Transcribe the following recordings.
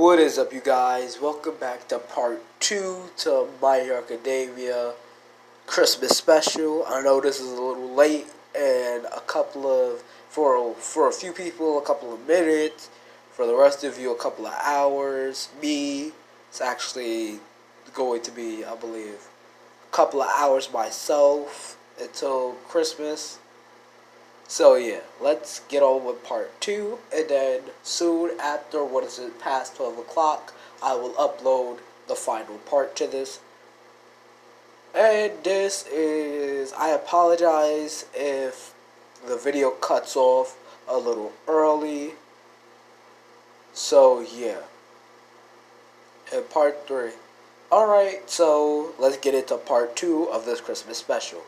What is up, you guys? Welcome back to part 2 to My Hero Academia Christmas special. I know this is a little late and for a few people a couple of minutes, for the rest of you a couple of hours. Me, it's actually going to be, I believe, a couple of hours myself until Christmas. So yeah, let's get on with part 2, and then soon after, past 12 o'clock, I will upload the final part to this. And I apologize if the video cuts off a little early. So yeah, in part 3. Alright, so let's get into part 2 of this Christmas special.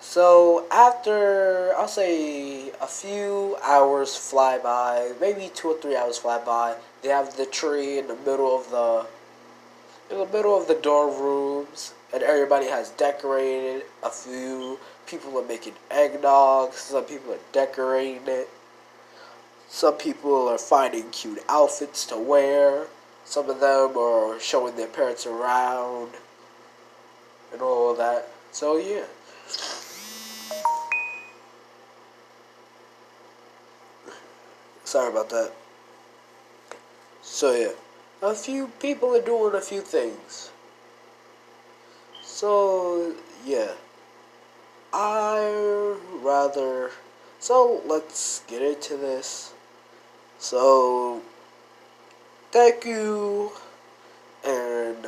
So after, I'll say, a few hours fly by, maybe 2 or 3 hours fly by, they have the tree in the middle of the dorm rooms, and everybody has decorated. A few people are making eggnog, some people are decorating it, some people are finding cute outfits to wear, some of them are showing their parents around, and all of that. So yeah. Sorry about that. So yeah, a few people are doing a few things. So yeah, I rather. So let's get into this. So thank you, and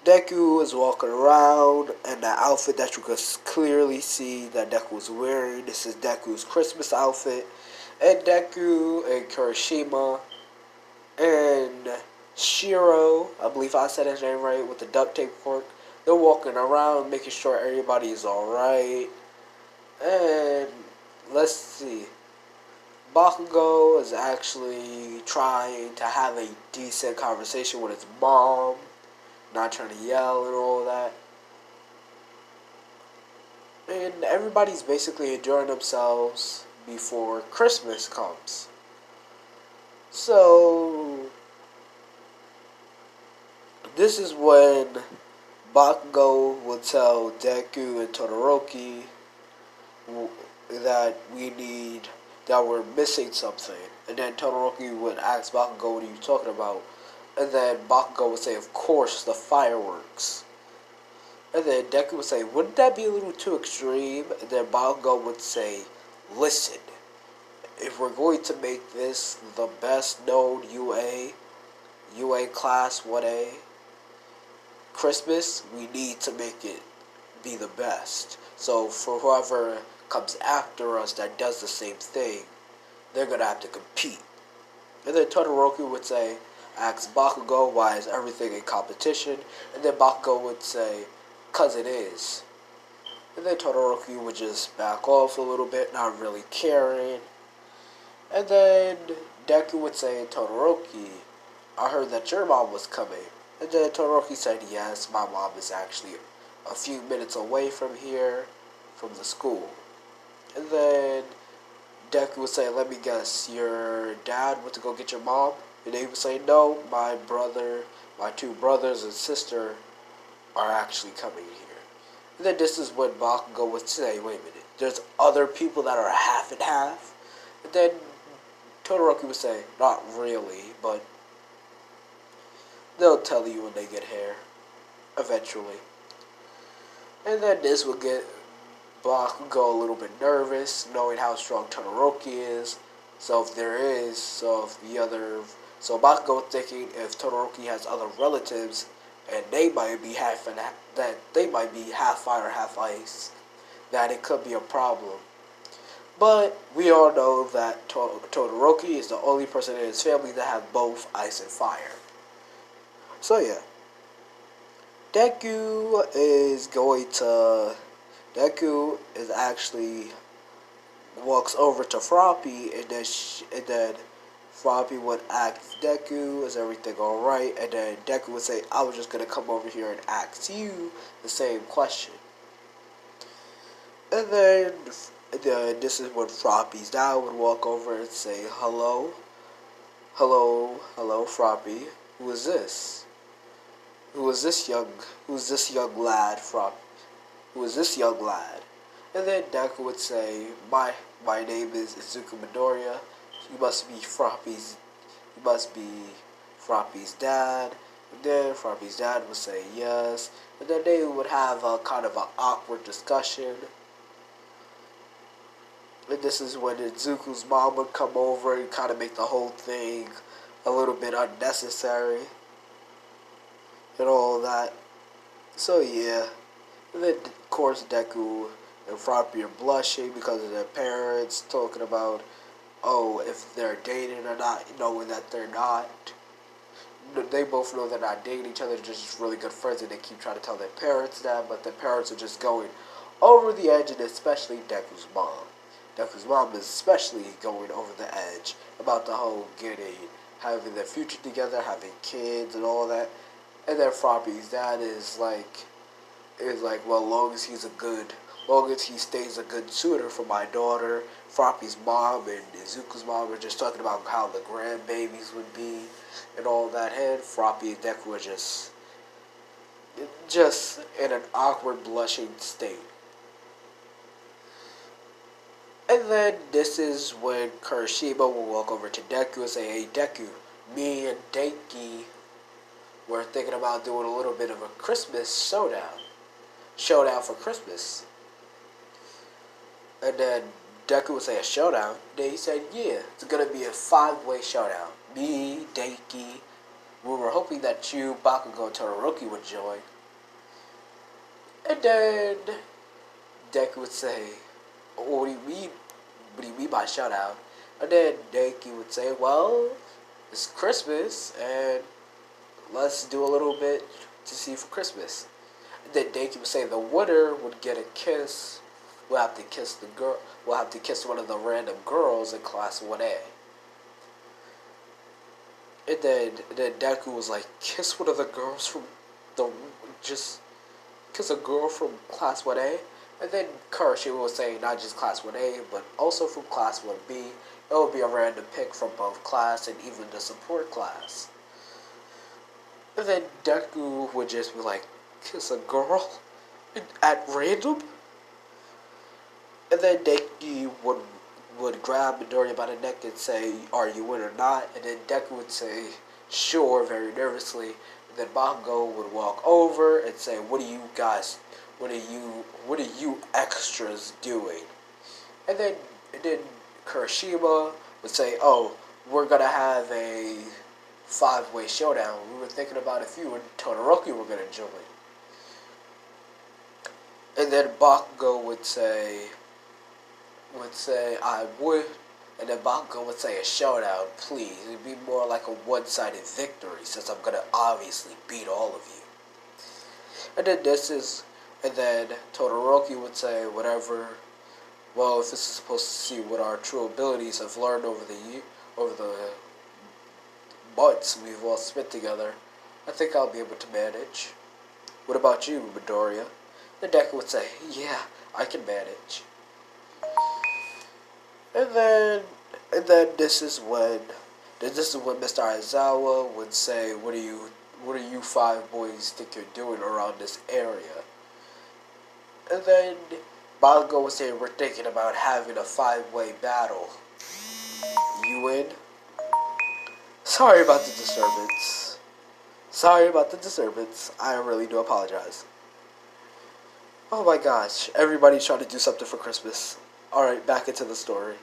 Deku is walking around, and the outfit that you could clearly see that Deku was wearing, this is Deku's Christmas outfit. And Deku and Kirishima and Shiro, I believe I said his name right, with the duct tape fork, they're walking around making sure everybody is alright. And let's see. Bakugo is actually trying to have a decent conversation with his mom, not trying to yell and all that. And everybody's basically enjoying themselves before Christmas comes. So this is when Bakugo will tell Deku and Todoroki that we're missing something. And then Todoroki would ask Bakugo, what are you talking about? And then Bakugo would say, of course, the fireworks. And then Deku would say, wouldn't that be a little too extreme? And then Bakugo would say, listen, if we're going to make this the best known UA class 1A Christmas, we need to make it be the best. So for whoever comes after us that does the same thing, they're going to have to compete. And then Todoroki would say, ask Bakugo, why is everything in competition? And then Bakugo would say, 'cause it is. And then Todoroki would just back off a little bit, not really caring. And then Deku would say, Todoroki, I heard that your mom was coming. And then Todoroki said, yes, my mom is actually a few minutes away from here, from the school. And then Deku would say, let me guess, your dad went to go get your mom? And they would say, no, my two brothers and sister are actually coming here. And then this is when Bakugo would say, wait a minute, there's other people that are half and half? And then Todoroki would say, not really, but they'll tell you when they get here, eventually. And then this would get Bakugo a little bit nervous, knowing how strong Todoroki is. So Bakugo was thinking if Todoroki has other relatives, and they might be half fire, half ice, that it could be a problem. But we all know that Todoroki is the only person in his family that have both ice and fire. So yeah, Deku actually walks over to Froppy, and then Froppy would ask Deku, is everything alright? And then Deku would say, I was just going to come over here and ask you the same question. And then This is when Froppy's dad would walk over and say, "Hello, hello, hello, Froppy. Who is this? Who is this young? Who is this young lad, Froppy? Who is this young lad?" And then Deku would say, My name is Izuku Midoriya. You must be Froppy's. You must be Froppy's dad." And then Froppy's dad would say yes. And then they would have a kind of an awkward discussion. And this is when Izuku's mom would come over and kind of make the whole thing a little bit unnecessary and all that. So yeah. And then of course Deku and Froppy are blushing because of their parents talking about, oh, if they're dating or not, knowing that they're not. They both know they're not dating each other, they're just really good friends, and they keep trying to tell their parents that, but their parents are just going over the edge, and especially Deku's mom. Deku's mom is especially going over the edge about the whole having their future together, having kids and all that. And then Froppy's dad is like, well, long as he stays a good suitor for my daughter. Froppy's mom and Izuku's mom are just talking about how the grandbabies would be and all that. And Froppy and Deku are just in an awkward blushing state. And then this is when Kurashima will walk over to Deku and say, "Hey Deku, me and Denki were thinking about doing a little bit of a Christmas showdown for Christmas." And then Deku would say, "A showdown?" Then he said, "Yeah, it's gonna be a 5-way showdown. Me, Denki, we were hoping that you, Bakugo, and Todoroki would join." And then Deku would say, "What do you mean? What do you mean by showdown?" And then Denki would say, "Well, it's Christmas, and let's do a little bit to see for Christmas." And then Denki would say the winner would get a kiss. We'll have to kiss the girl. We'll have to kiss one of the random girls in class 1A. And then Deku was like, "Kiss one of the girls from just kiss a girl from class 1A." And then Kurashima was saying not just class 1A, but also from class 1B. It would be a random pick from both class and even the support class. And then Deku would just be like, "Kiss a girl at random?" And then Denki would grab Midoriya by the neck and say, "Are you in or not?" And then Deku would say, "Sure," very nervously. And then Bakugo would walk over and say, what are you extras doing?" And then Kurashima would say, "Oh, we're gonna have a 5-way showdown. We were thinking about if you and Todoroki were gonna join." And then Bakugo would say, "I would." And then Bakugo would say, "A showdown, please. It'd be more like a one-sided victory since I'm gonna obviously beat all of you." And then Todoroki would say, "Whatever. Well, if this is supposed to see what our true abilities have learned over the months we've all spent together, I think I'll be able to manage. What about you, Midoriya?" And Deku would say, "Yeah, I can manage." And then this is when Mr. Aizawa would say, what do you 5 boys think you're doing around this area?" And then Bakugo would say, "We're thinking about having a 5-way battle. You in?" Sorry about the disturbance. I really do apologize. Oh my gosh, everybody's trying to do something for Christmas. Alright, back into the story.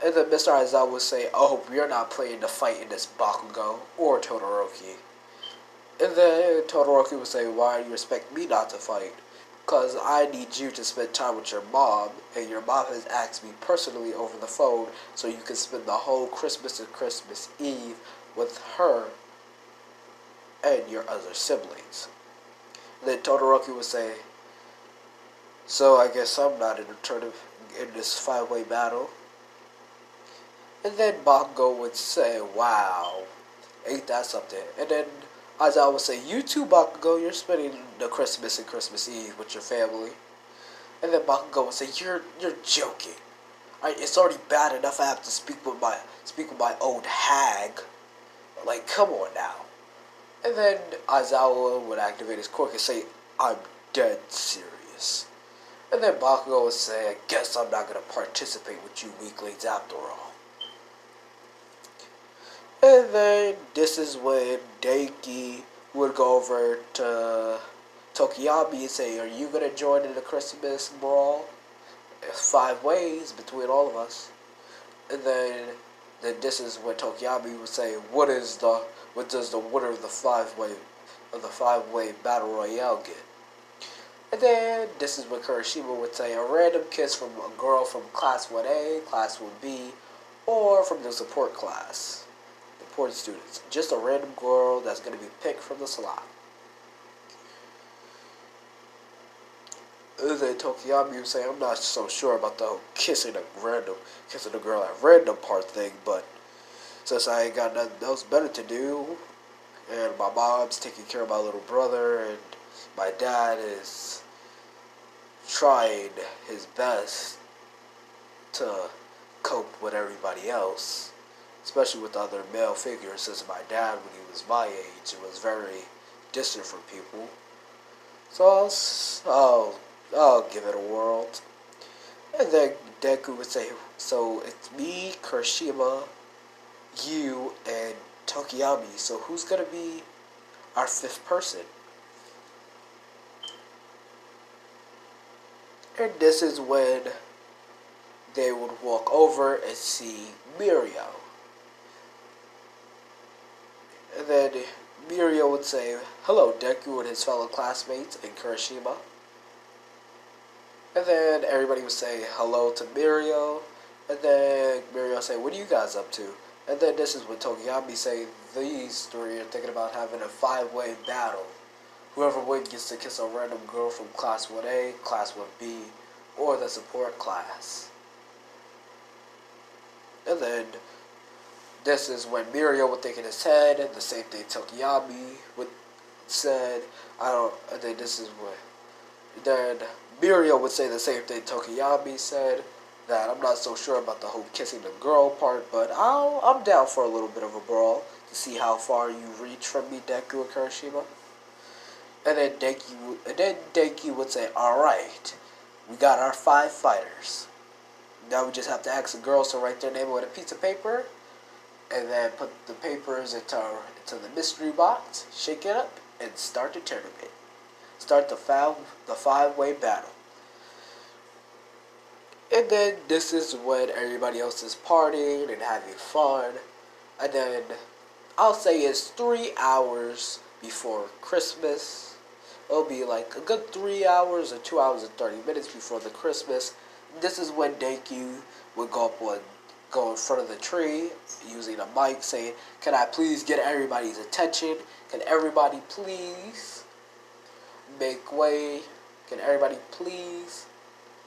And then Mr. Aizawa would say, "Oh, we're not playing to fight in this, Bakugo or Todoroki." And then Todoroki would say, "Why do you expect me not to fight? Because I need you to spend time with your mom, and your mom has asked me personally over the phone so you can spend the whole Christmas and Christmas Eve with her and your other siblings." And then Todoroki would say, "So I guess I'm not in this 5-way battle." And then Bakugo would say, "Wow, ain't that something?" And then As I would say, you too, Bakugo, you're spending the Christmas and Christmas Eve with your family. And then Bakugo would say, you're joking. It's already bad enough I have to speak with my old hag. Like, come on now. And then Aizawa would activate his quirk and say, I'm dead serious. And then Bakugo would say, I guess I'm not going to participate with you weaklings after all. And then this is when Denki would go over to Tokiyami and say, are you going to join in the Christmas brawl? It's 5 ways between all of us. And then this is when Tokiyami would say, what does the winner of the 5-way battle royale get? And then this is when Kurashima would say, a random kiss from a girl from class 1A, class 1B, or from the support class. Support students. Just a random girl that's going to be picked from the slot. And then Tokiyami would say, I'm not so sure about the kissing the girl at random part thing, but since I ain't got nothing else better to do, and my mom's taking care of my little brother, and my dad is trying his best to cope with everybody else, especially with the other male figures, since my dad, when he was my age, was very distant from people. So I'll give it a whirl. And then Deku would say, so it's me, Kurashima, you, and Tokiyami. So who's going to be our 5th person? And this is when they would walk over and see Mirio. And then Mirio would say, hello, Deku and his fellow classmates and Kurashima. And then everybody would say hello to Mirio. And then Mirio would say, what are you guys up to? And then this is when Tokiyami say, these 3 are thinking about having a 5-way battle. Whoever wins gets to kiss a random girl from class 1A, class 1B, or the support class. And then this is when Mirio would think in his head, and the same thing Tokiyami would said. And then this is when then Mirio would say the same thing Tokiyami said, that I'm not so sure about the whole kissing the girl part, but I'm down for a little bit of a brawl to see how far you reach from me, Deku and Kurashima. And then Denki would say, alright, we got our 5 fighters. Now we just have to ask the girls to write their name on a piece of paper, and then put the papers into the mystery box, shake it up, and start the tournament. Start the 5-way battle. And then this is when everybody else is partying and having fun. And then I'll say it's 3 hours before Christmas. It'll be like a good 3 hours or 2 hours and 30 minutes before the Christmas. This is when Denki would go in front of the tree using a mic saying, can I please get everybody's attention? Can everybody please make way? Can everybody please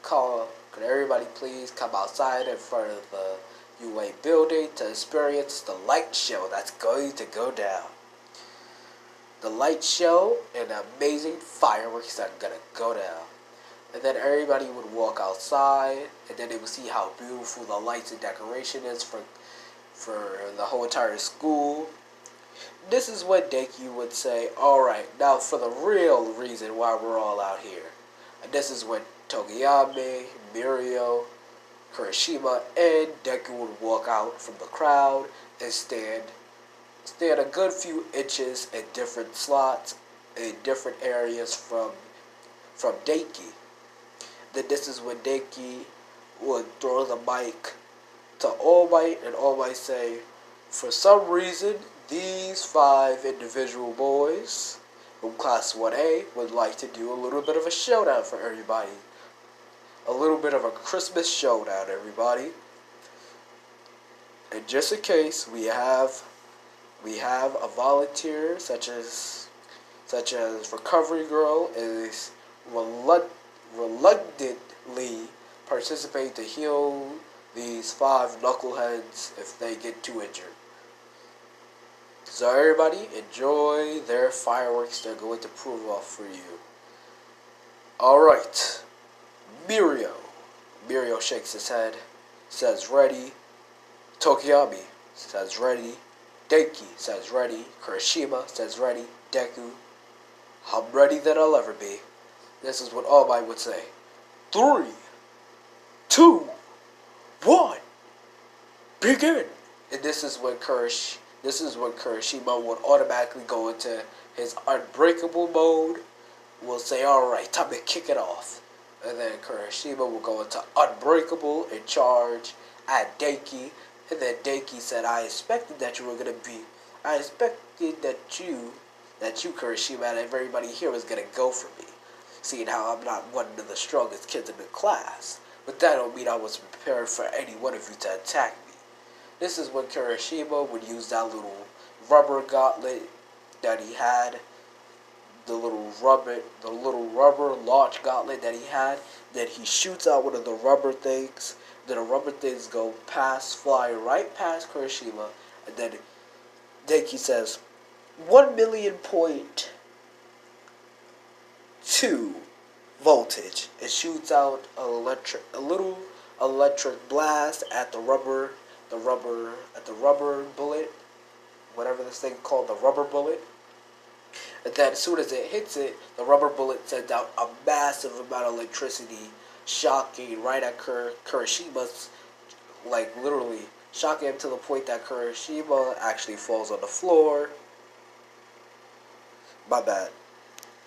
come outside in front of the UA building to experience the light show that's going to go down? The light show and amazing fireworks that are going to go down. And then everybody would walk outside, and then they would see how beautiful the lights and decoration is for the whole entire school. This is when Denki would say, alright, now for the real reason why we're all out here. And this is when Tokiyami, Mirio, Kurashima, and Deku would walk out from the crowd and stand a good few inches in different slots in different areas from Denki. Then this is when Denki would throw the mic to All Might, and All Might say, for some reason, these 5 individual boys from Class 1A would like to do a little bit of a showdown for everybody. A little bit of a Christmas showdown, everybody. And just in case, we have a volunteer such as Recovery Girl is reluctantly participate to heal these 5 knuckleheads if they get too injured. So everybody enjoy their fireworks they're going to prove off for you. Alright. Mirio. Mirio shakes his head, says ready. Tokiami says ready. Denki says ready. Kurashima says ready. Deku, I'm ready that I'll ever be. This is what All Might would say. 3, 2, 1, begin. And this is when Kurashima would automatically go into his unbreakable mode. Will say, alright, time to kick it off. And then Kurashima will go into unbreakable and charge at Denki. And then Denki said, I expected that you, Kurashima, and everybody here was gonna go for me. Seeing how I'm not one of the strongest kids in the class. But that don't mean I was prepared for any one of you to attack me. This is when Kurashima would use that little rubber gauntlet that he had. The little rubber launch gauntlet that he had. Then he shoots out one of the rubber things. Then the rubber things fly right past Kurashima. And then Denki says, 1,000,000.2 voltage. It shoots out a little electric blast at the rubber bullet, whatever this thing called, the rubber bullet. And then as soon as it hits it, the rubber bullet sends out a massive amount of electricity, shocking right at Kurashima's, like literally shocking him to the point that Kurashima actually falls on the floor. My bad.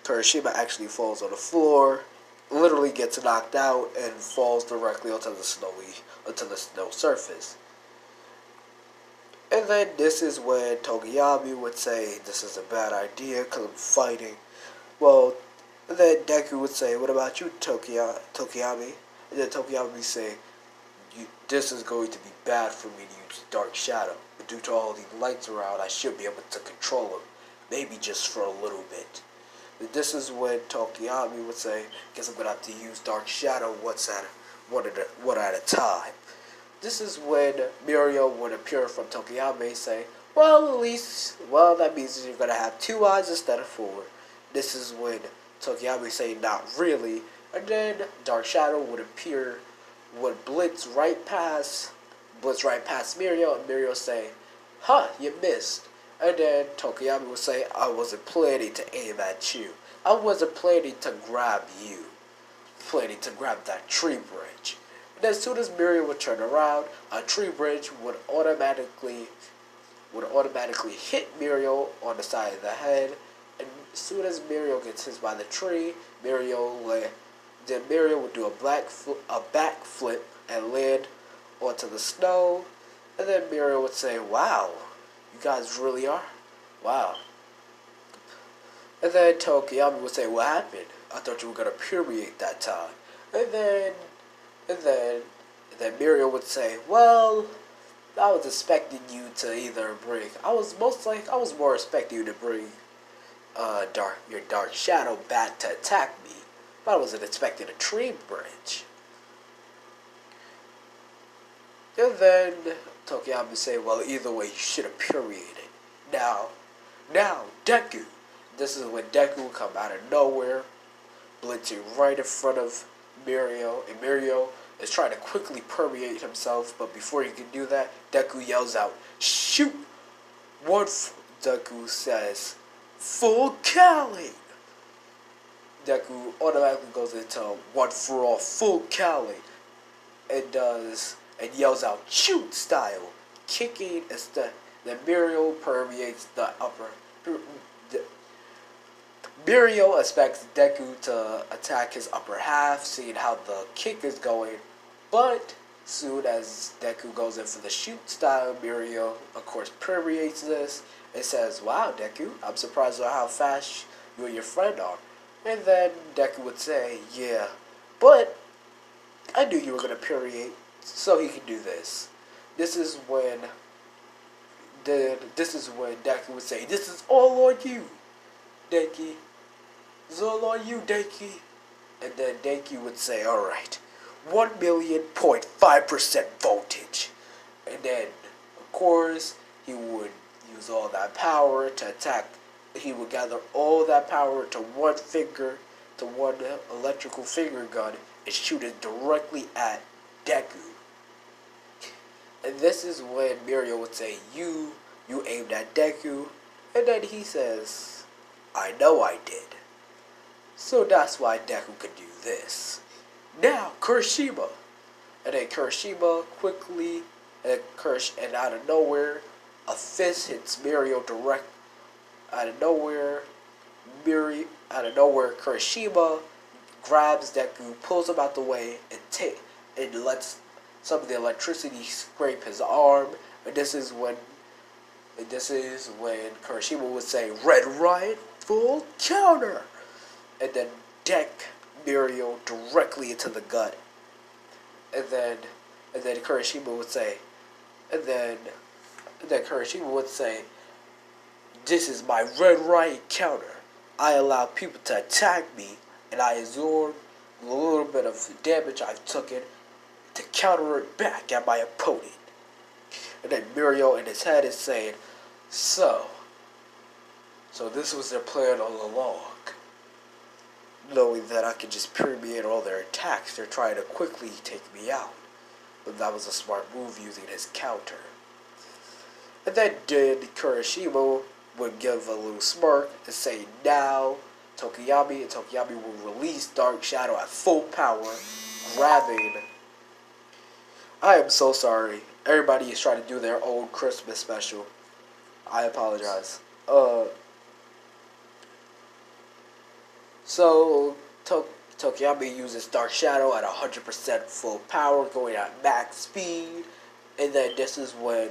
Kurashima actually falls on the floor, literally gets knocked out, and falls directly onto the snow surface. And then this is when Tokiami would say, this is a bad idea because I'm fighting. Well, and then Deku would say, what about you, Tokiami? And then Tokiami would say, this is going to be bad for me to use Dark Shadow. But due to all these lights around, I should be able to control him. Maybe just for a little bit. But this is when Tokiami would say, guess I'm going to have to use Dark Shadow one at a time. This is when Mirio would appear from Tokiami and say, that means you're going to have 2 eyes instead of 4. This is when Tokiami say, not really. And then Dark Shadow would appear, would blitz right past Mirio, and Mirio say, you missed. And then Tokiami would say, I wasn't planning to aim at you. I wasn't planning to grab you. Planning to grab that tree branch. And as soon as Mirio would turn around, a tree branch would automatically hit Mirio on the side of the head. And as soon as Mirio gets hit by the tree, Mirio would do a backflip and land onto the snow. And then Mirio would say, wow, you guys really are? Wow. And then Tokiami would say, what happened? I thought you were going to permeate that time. And then Mirio would say, well, I was expecting you to either bring, I was more expecting you to bring your Dark Shadow back to attack me. But I wasn't expecting a tree branch. And then Tokiami would say, well, either way, you should have permeated. Now, Deku. This is when Deku will come out of nowhere, blitzing right in front of Mirio, and Mirio is trying to quickly permeate himself, but before he can do that, Deku yells out, shoot! Deku says, full Cali! Deku automatically goes into one for all, full Cali, and yells out, shoot style, kicking instead. Then Mirio permeates the upper. Mirio expects Deku to attack his upper half, seeing how the kick is going. But soon as Deku goes in for the shoot style, Mirio, of course, permeates this and says, wow, Deku, I'm surprised at how fast you and your friend are. And then Deku would say, yeah, but I knew you were going to permeate, so he can do this. This is when Deku would say, this is all on you, Denki. This is all on you, Denki. And then Denki would say, alright, 1,000,000.5% voltage. And then, of course, he would use all that power to attack. He would gather all that power to one finger, to one electrical finger gun, and shoot it directly at Deku. And this is when Mirio would say, you aimed at Deku. And then he says, I know I did. So that's why Deku could do this. Now, Kurashima. And then Kurashima quickly, and out of nowhere, a fist hits Mirio direct. Out of nowhere, Kurashima grabs Deku, pulls him out the way, and lets some of the electricity scrape his arm. And this is when Kurashima would say, Red Riot, full counter! And then deck Mirio directly into the gut. And then Kurashima would say, this is my Red Riot counter. I allow people to attack me, and I absorb a little bit of damage I've taken to counter it back at my opponent. And then Mirio in his head is saying, So this was their plan all along. Knowing that I could just permeate all their attacks, they're trying to quickly take me out. But that was a smart move using his counter. And then Kurashima would give a little smirk and say, now Tokiyami will release Dark Shadow at full power, grabbing. I am so sorry. Everybody is trying to do their own Christmas special. I apologize. So Tokiyami uses Dark Shadow at 100% full power, going at max speed, and then this is when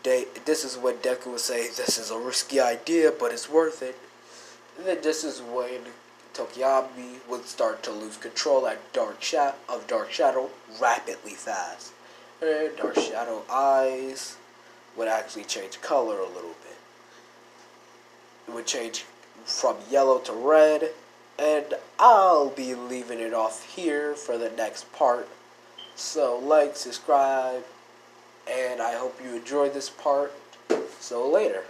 Deku would say, this is a risky idea, but it's worth it. And then this is when Tokiyami would start to lose control of Dark Shadow rapidly fast. And Dark Shadow eyes would actually change color a little bit. It would change from yellow to red, and I'll be leaving it off here for the next part. So like, subscribe, and I hope you enjoyed this part. So later.